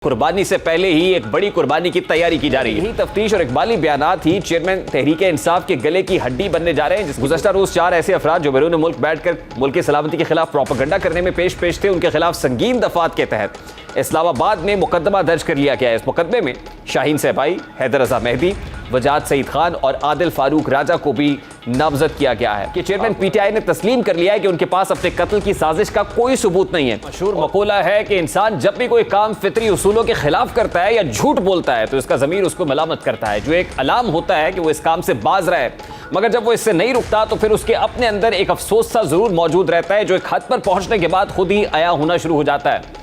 कुर्बानी से पहले ही एक बड़ी कुर्बानी की तैयारी की जा रही है। यही तफ्तीश और इकबाली बयानात ही चेयरमैन तहरीक इंसाफ के गले की हड्डी बनने जा रहे हैं। गुज़श्ता रोज 4 ऐसे अफराद जो बैरून मुल्क बैठकर मुल्क की सलामती के खिलाफ प्रोपेगेंडा करने में पेश थे, उनके खिलाफ संगीन दफात के तहत इस्लामाबाद में मुकदमा दर्ज कर लिया गया है। इस मुकदमे में शाहीन सहबाई, हैदर रजा मेहदी, वजाद सईद खान और आदिल फारूक राजा को भी नामजद किया गया है कि चेयरमैन पीटीआई ने तस्लीम कर लिया है कि उनके पास अपने कत्ल की साजिश का कोई सबूत नहीं है। मशहूर मकूला है कि इंसान जब भी कोई काम फितरी उसूलों के खिलाफ करता है या झूठ बोलता है तो इसका ज़मीर उसको मलामत करता है, जो एक अलाम होता है कि वो इस काम से बाज रहा है। मगर जब वो इससे नहीं रुकता तो फिर उसके अपने अंदर एक अफसोस सा जरूर मौजूद रहता है, जो एक हद पर पहुंचने के बाद खुद ही आया होना शुरू हो जाता है।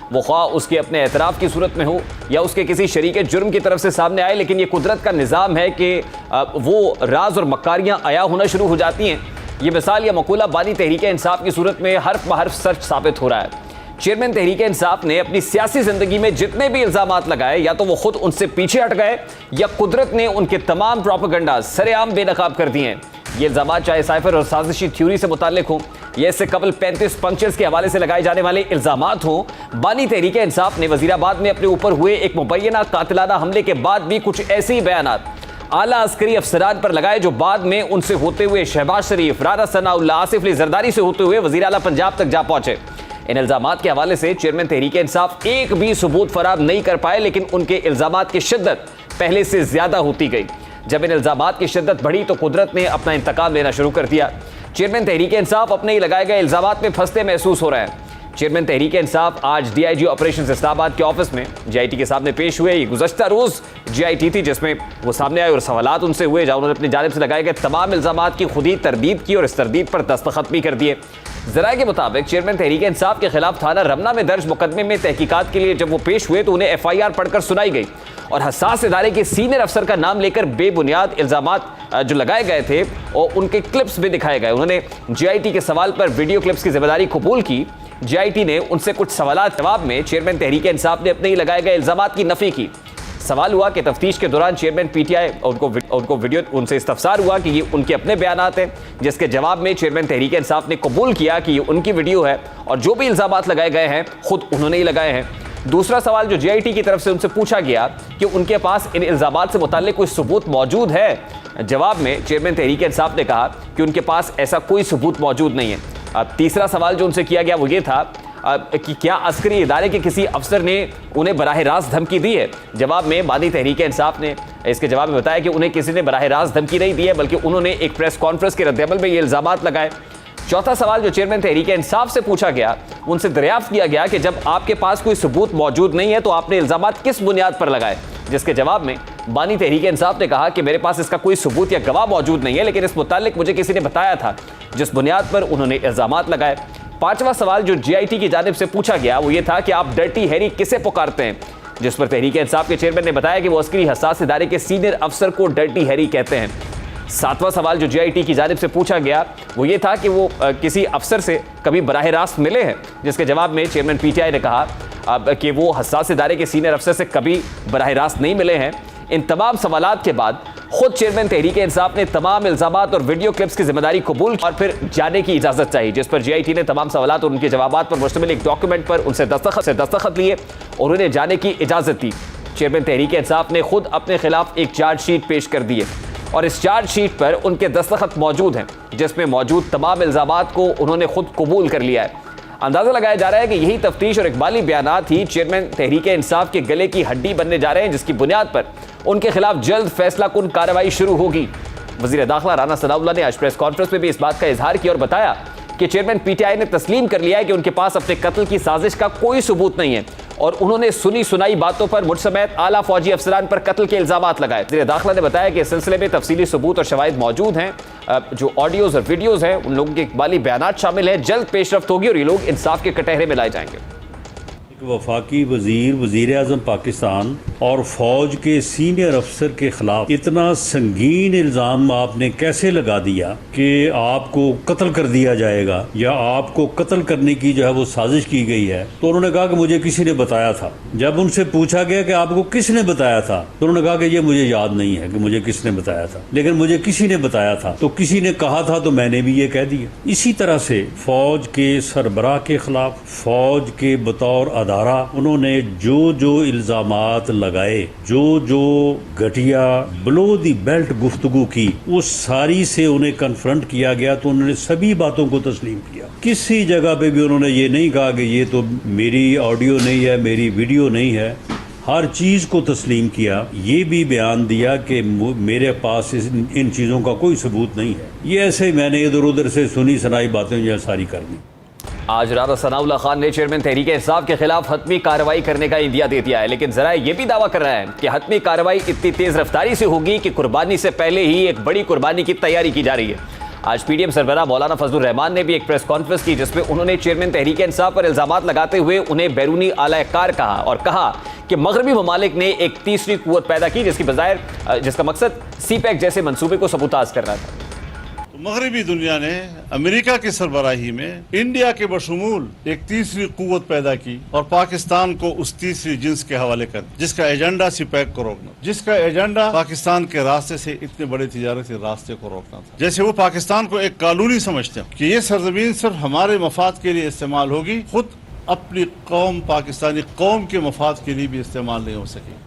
वो ख्वाह उसके अपने एतराफ़ की सूरत में हो या उसके किसी शरीक जुर्म की तरफ से सामने आए, लेकिन ये कुदरत का निज़ाम है कि वो राज और मक्कारियाँ आया होना शुरू हो जाती हैं। ये मिसाल या मकूला बानी तहरीक इंसाफ की सूरत में हर्फ बहर्फ सच साबित हो रहा है। चेयरमैन तहरीक इंसाफ ने अपनी सियासी ज़िंदगी में जितने भी इल्ज़ामात लगाए, या तो वो खुद उनसे पीछे हट गए या कुदरत ने उनके तमाम प्रोपेगेंडा सरेआम बेनकाब कर दिए हैं। ये इल्ज़ामात चाहे साइफर और साजिशी थ्योरी से मुताल्लिक हों या इससे कबल 35 पंक्चर्स के हवाले से लगाए जाने वाले इल्ज़ामात हों, बानी तहरीक इंसाफ ने वज़ीराबाद में अपने ऊपर हुए एक मुबैना कातिलाना हमले के बाद भी कुछ ऐसे ही बयानात आला अस्करी अफसरान पर लगाए जो बाद में उनसे होते हुए शहबाज शरीफ, राना सनाउल्लाह, आसिफ अली जरदारी से होते हुए वज़ीर आला पंजाब तक जा पहुंचे। इन इल्ज़ामात के हवाले से चेयरमैन तहरीक इंसाफ एक भी सबूत फराहम नहीं कर पाए, लेकिन उनके इल्ज़ामात की शिद्दत पहले से ज़्यादा होती गई। जब इन इल्ज़ामात की शिद्दत बढ़ी तो कुदरत ने अपना इंतकाम लेना शुरू कर दिया। चेयरमैन तहरीक इंसाफ अपने ही लगाए गए इल्ज़ामात में फंसते महसूस हो रहे हैं। चेयरमैन तहरीक इंसाफ आज डीआईजी ऑपरेशंस इस्लामाबाद के ऑफिस में जीआईटी के सामने पेश हुए। ये गुज़श्ता रोज़ जीआईटी थी जिसमें वो सामने आए और सवालात उनसे हुए, जहाँ उन्होंने अपनी जानिब से लगाए गए तमाम इल्ज़ामात की खुद ही तरदीद की और इस तरदीद पर दस्तखत भी कर दिए। ज़राए के मुताबिक चेयरमैन तहरीक इंसाफ के खिलाफ थाना रमना में दर्ज मुकदमे में तहकीकात के लिए जब वो पेश हुए तो उन्हें एफआईआर पढ़कर सुनाई गई और हसास इदारे के सीनियर अफसर का नाम लेकर बेबुनियाद इल्ज़ामात जो लगाए गए थे और उनके क्लिप्स भी दिखाए गए। उन्होंने जीआईटी के सवाल पर वीडियो क्लिप्स की जिम्मेदारी कबूल की। जीआईटी ने उनसे कुछ सवालात जवाब में चेयरमैन तहरीक इंसाफ ने अपने ही लगाए गए इल्ज़ामात की नफ़ी की। सवाल हुआ कि तफ्तीश के दौरान चेयरमैन पीटीआई उनको वीडियो उनसे इस्तफसार हुआ कि ये उनके अपने बयानात हैं, जिसके जवाब में चेयरमैन तहरीक इंसाफ ने कबूल किया कि ये उनकी वीडियो है और जो भी इल्ज़ामात लगाए गए हैं खुद उन्होंने ही लगाए हैं। दूसरा सवाल जो जीआईटी की तरफ से उनसे पूछा गया कि उनके पास इन इल्ज़ामात से मुताल्लिक कोई सबूत मौजूद है, जवाब में चेयरमैन तहरीक इंसाफ ने कहा कि उनके पास ऐसा कोई सबूत मौजूद नहीं है। अब तीसरा सवाल जो उनसे किया गया वो ये था कि क्या अस्करी इदारे के किसी अफसर ने उन्हें बराह रास्त धमकी दी है। जवाब में बानी तहरीक इंसाफ ने इसके जवाब में बताया कि उन्हें किसी ने बराह रास्त धमकी नहीं दी है, बल्कि उन्होंने एक प्रेस कॉन्फ्रेंस के रद्द-ए-अमल में ये इल्ज़ामात लगाए। चौथा सवाल जो चेयरमैन तहरीक इंसाफ से पूछा गया, उनसे दरियाफ्त किया गया कि जब आपके पास कोई सबूत मौजूद नहीं है तो आपने इल्ज़ामात किस बुनियाद पर लगाए, जिसके जवाब में बानी तहरीक इंसाफ ने कहा कि मेरे पास इसका कोई सबूत या गवाह मौजूद नहीं है, लेकिन इस मुताल्लिक मुझे किसी ने बताया था, जिस बुनियाद पर उन्होंने इल्ज़ामात लगाए। पांचवा सवाल जो जीआईटी की जानिब से पूछा गया वो ये था कि आप डर्टी हैरी किसे पुकारते हैं, जिस पर तहरीक इंसाफ के चेयरमैन ने बताया कि वो अस्करी हसास इदारे के सीनियर अफसर को डर्टी हैरी कहते हैं। सातवां सवाल जो जीआईटी की जानिब से पूछा गया वो ये था कि वो किसी अफसर से कभी बराह रास्त मिले हैं, जिसके जवाब में चेयरमैन पीटीआई ने कहा कि वो हसास इदारे के सीनियर अफसर से कभी बराह रास्त नहीं मिले हैं। इन तमाम सवालात के बाद खुद चेयरमैन तहरीक इंसाफ ने तमाम इल्ज़ामात और वीडियो क्लिप्स की जिम्मेदारी कबूल और फिर जाने की इजाज़त चाहिए, जिस पर जीआईटी ने तमाम सवालात और उनके जवाबात पर मुश्तमिल एक डॉक्यूमेंट पर उनसे दस्तखत लिए और उन्हें जाने की इजाज़त दी। चेयरमैन तहरीक इंसाफ ने खुद अपने खिलाफ एक चार्जशीट पेश कर दी है और इस चार्जशीट पर उनके दस्तखत मौजूद हैं, जिसमें मौजूद तमाम इल्ज़ामात को उन्होंने खुद कबूल कर लिया है। अंदाज़ा लगाया जा रहा है कि यही तफ्तीश और इकबाली बयानात ही चेयरमैन तहरीक इंसाफ के गले की हड्डी बनने जा रहे हैं, जिसकी बुनियाद पर उनके खिलाफ जल्द फैसला कुन कार्रवाई शुरू होगी। वज़ीर दाखिला राना सनाउल्लाह ने आज प्रेस कॉन्फ्रेंस में भी इस बात का इजहार किया और बताया कि चेयरमैन पीटीआई ने तस्लीम कर लिया है कि उनके पास अपने कत्ल की साजिश का कोई सबूत नहीं है और उन्होंने सुनी सुनाई बातों पर मुझ समेत आला फौजी अफसरान पर कत्ल के इल्ज़ामात लगाए। वज़ीर दाखिला ने बताया कि इस सिलसिले में तफसीली सबूत और शवाहिद मौजूद हैं, जो ऑडियोज़ और वीडियोज़ हैं उन लोगों के इकबाली बयानात शामिल हैं। जल्द पेशरफ्त होगी और ये लोग इंसाफ के कटहरे में लाए जाएंगे। वफाकी वजीर, वजीर आज़म पाकिस्तान और फौज के सीनियर अफसर के खिलाफ इतना संगीन इल्ज़ाम आपने कैसे लगा दिया कि आपको कत्ल कर दिया जाएगा या आपको कत्ल करने की जो है वो साजिश की गई है। तो उन्होंने कहा कि मुझे किसी ने बताया था। जब उनसे पूछा गया कि आपको किसने बताया था तो उन्होंने कहा कि ये मुझे याद नहीं है कि मुझे किसने बताया था, लेकिन मुझे किसी ने बताया था, तो किसी ने कहा था तो मैंने भी ये कह दिया। इसी तरह से फौज के सरबराह के खिलाफ, फौज के बतौर अदारा, उन्होंने जो जो इल्जामात लगाए, जो जो घटिया बिलो दी बेल्ट गुफ्तगू की, वो सारी से उन्हें कन्फ्रंट किया गया तो उन्होंने सभी बातों को तस्लीम किया। किसी जगह पे भी उन्होंने ये नहीं कहा कि ये तो मेरी ऑडियो नहीं है, मेरी वीडियो नहीं है, हर चीज़ को तस्लीम किया। ये भी बयान दिया कि मेरे पास इन चीज़ों का कोई सबूत नहीं है, ये ऐसे मैंने इधर उधर से सुनी सुनाई बातें ये सारी कर दी। आज राना सनाउल्लाह खान ने चेयरमैन तहरीक इंसाफ के खिलाफ हतमी कार्रवाई करने का इंदिया दे दिया है, लेकिन जरा ये भी दावा कर रहा है कि हतमी कार्रवाई इतनी तेज रफ्तारी से होगी कि कुर्बानी से पहले ही एक बड़ी कुर्बानी की तैयारी की जा रही है। आज पीडीएम सरबराह मौलाना फजलुर रहमान ने भी एक प्रेस कॉन्फ्रेंस की, जिसमें उन्होंने चेयरमैन तहरीक इंसाफ पर इल्जामात लगाते हुए उन्हें बैरूनी आला-ए-कार कहा और कहा कि मगरबी ममालिक ने एक तीसरी कुव्वत पैदा की जिसका मकसद सीपैक जैसे मंसूबे को सबूताज करना था। मगरबी दुनिया ने अमेरिका की सरबराही में इंडिया के बशमूल एक तीसरी कुव्वत पैदा की और पाकिस्तान को उस तीसरी जिन्स के हवाले कर, जिसका एजेंडा सीपैक को रोकना, जिसका एजेंडा पाकिस्तान के रास्ते से इतने बड़े तिजारती रास्ते को रोकना था। जैसे वो पाकिस्तान को एक कॉलोनी समझते हैं कि ये सरजमीन सिर्फ हमारे मफाद के लिए इस्तेमाल होगी, खुद अपनी कौम पाकिस्तानी कौम के मफाद के लिए भी इस्तेमाल नहीं हो सकी।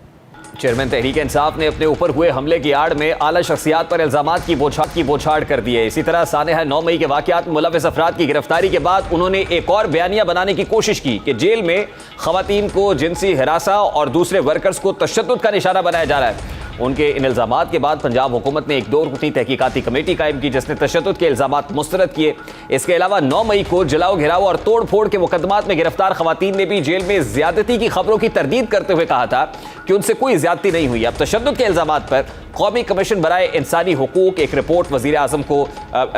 चेयरमैन तहरीक इंसाफ ने अपने ऊपर हुए हमले की आड़ में आला शख्सियात पर इल्जामात की बौछार कर दी है। इसी तरह सानेहा 9 मई के वाकयात में मुलविस अफराद की गिरफ्तारी के बाद उन्होंने एक और बयानिया बनाने की कोशिश की कि जेल में खवातीन को जिनसी हिरासा और दूसरे वर्कर्स को तशद्दुद का निशाना बनाया जा रहा है। उनके इन इल्जामात के बाद पंजाब हुकूमत ने एक 2 रुकनी तहकीकाती कमेटी कायम की, जिसने तशद्दुद के इल्जामात मुस्तरद किए। इसके अलावा 9 मई को जलाओ घिराव और तोड़ फोड़ के मुकदमात में गिरफ्तार खवातीन ने भी जेल में ज्यादती की खबरों की तरदीद करते हुए कहा था कि उनसे कोई ज्यादती नहीं हुई। अब तशद्दुद के इल्जामात पर कौमी कमीशन बराए इंसानी हुकूक एक रिपोर्ट वजीर आजम को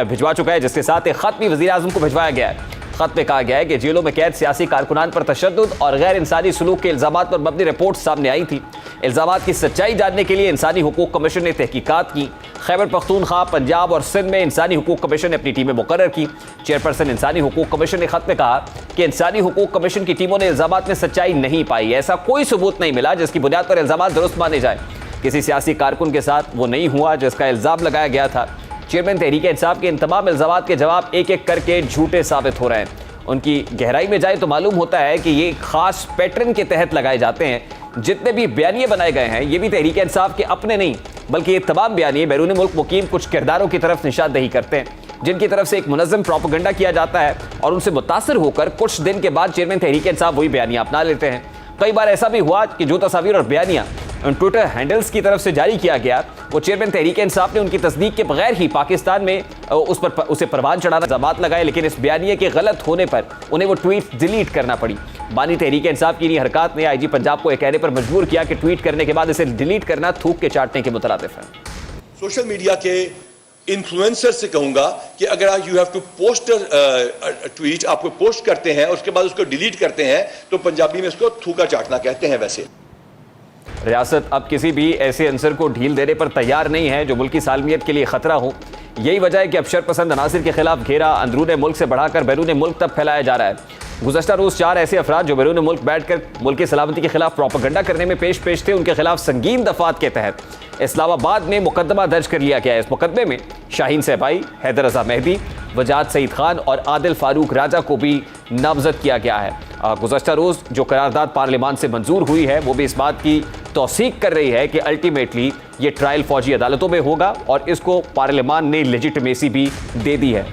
भिजवा चुका है, जिसके साथ एक खत भी वजीर आजम को भिजवाया गया है। खत में कहा गया है कि जेलों में कैद सियासी कारकुनान पर तशद्दुद और गैर इंसानी सलूक के इल्जामात पर मबनी रिपोर्ट सामने आई थी। इल्जामात की सच्चाई जानने के लिए इंसानी हुकूक कमीशन ने तहकीकात की। खैबर पख्तूनख्वा, पंजाब और सिंध में इंसानी हुकूक कमीशन ने अपनी टीमें मुकर्रर की। चेयरपर्सन इंसानी हुकूक कमीशन ने खत में कहा कि इंसानी हुकूक कमीशन की टीमों ने इल्जामात में सच्चाई नहीं पाई। ऐसा कोई सबूत नहीं मिला जिसकी बुनियाद पर इल्जामात दुरुस्त माने जाए। किसी सियासी कारकुन के साथ वो नहीं हुआ जिसका इल्जाम लगाया गया था। चेयरमैन तहरीक इंसाफ के इन तमाम इल्जामात के जवाब एक एक करके झूठे साबित हो रहे हैं। उनकी गहराई में जाए तो मालूम होता है कि ये खास पैटर्न के तहत लगाए जाते हैं। जितने भी बयानिए बनाए गए हैं ये भी तहरीक इंसाफ के अपने नहीं, बल्कि ये तमाम बयानिए बैरून मुल्क मुकीम कुछ किरदारों की तरफ निशानदही करते हैं, जिनकी तरफ से एक मुनज़्ज़म प्रोपेगेंडा किया जाता है और उनसे मुतासर होकर कुछ दिन के बाद चेयरमैन तहरीक इंसाफ वही बयानिया अपना लेते हैं। कई बार ऐसा भी हुआ कि जो तस्वीर और बयानिया उन ट्विटर हैंडल्स की तरफ से जारी किया गया, वो चेयरमैन तहरीक इंसाफ ने उनकी तस्दीक के बगैर ही पाकिस्तान में उसे परवान चढ़ाना इल्जामात लगाए, लेकिन इस बयानिए के गलत होने पर उन्हें वो ट्वीट डिलीट करना पड़ी। बानी तहरीक इंसाफ की इन्हीं हरकत ने आईजी पंजाब को यह कहने पर मजबूर किया कि ट्वीट करने के बाद इसे डिलीट करना थूक के चाटने के मुतरादिफ है। सोशल मीडिया के इन्फ्लुएंसर से कहूंगा कि अगर you have to post tweet, आपको पोस्ट करते हैं उसके बाद उसको डिलीट करते हैं तो पंजाबी में उसको थूका चाटना कहते हैं। वैसे रियासत अब किसी भी ऐसे अंसर को ढील देने पर तैयार नहीं है जो मुल्की सालमियत के लिए खतरा हो। यही वजह है कि अब शरपसंद अनासिर के खिलाफ घेरा अंदरून मुल्क से बढ़ाकर बैरून मुल्क तक फैलाया जा रहा है। गुज़श्ता रोज़ 4 ऐसे अफराद जो बैरून मुल्क बैठकर मुल्क की सलामती के खिलाफ प्रोपेगेंडा करने में पेश थे, उनके खिलाफ संगीन दफात के तहत इस्लामाबाद में मुकदमा दर्ज कर लिया गया है। इस मुकदमे में शाहीन सहबाई, हैदर रजा मेहदी, वजाद सईद खान और आदिल फारूक राजा को भी नामजद किया गया है। गुज़श्ता रोज़ जो करारदाद पार्लियामान से मंजूर हुई है वो भी इस बात की तौसीक कर रही है कि अल्टीमेटली ये ट्रायल फौजी अदालतों में होगा और इसको पार्लियामान ने लेजिटिमेसी भी दे दी है।